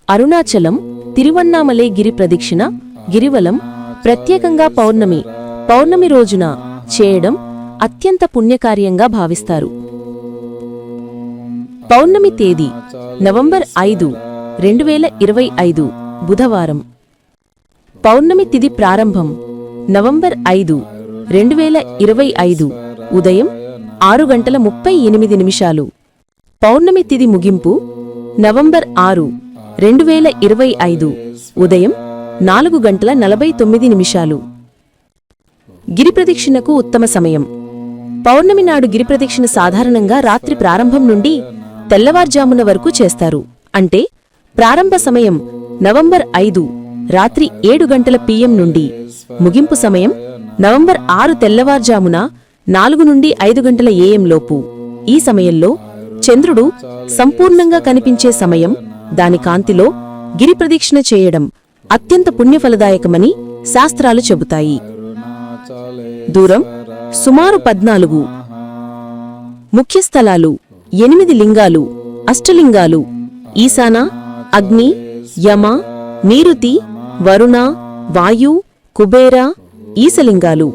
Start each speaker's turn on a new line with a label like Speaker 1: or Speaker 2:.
Speaker 1: అరుణాచలం, తిరువన్నామలై గిరి ప్రదక్షిణ, గిరివలం ప్రత్యేకంగా పౌర్ణమి రోజున చేయడం అత్యంత పుణ్యకార్యంగా భావిస్తారు. పౌర్ణమి తేదీ నవంబర్ 5, 2025 బుధవారం. పౌర్ణమి తిథి ప్రారంభం నవంబర్ 5, 2025 ఉదయం 6:38. పౌర్ణమి తిథి ముగింపు నవంబర్ 6, 2025 ఉదయం 4:49. గిరిప్రదక్షిణకు ఉత్తమ సమయం. పౌర్ణమి నాడు గిరిప్రదక్షిణ సాధారణంగా రాత్రి ప్రారంభం నుండి తెల్లవార్జామున వరకు చేస్తారు. అంటే ప్రారంభ సమయం నవంబర్ 5 రాత్రి 7 PM నుండి, ముగింపు సమయం నవంబర్ 6 తెల్లవార్జామున 4 నుండి 5 AM లోపు. ఈ సమయంలో చంద్రుడు సంపూర్ణంగా కనిపించే సమయం. దాని కాంతిలో గిరిప్రదక్షిణ చేయడం అత్యంత పుణ్యఫలదాయకమని శాస్త్రాలు చెబుతాయి. దూరం సుమారు 14. ముఖ్య స్థలాలు 8 లింగాలు, అష్టలింగాలు: ఈశాన, అగ్ని, యమ, నీరుతి, వరుణ, వాయు, కుబేర, ఈశలింగాలు.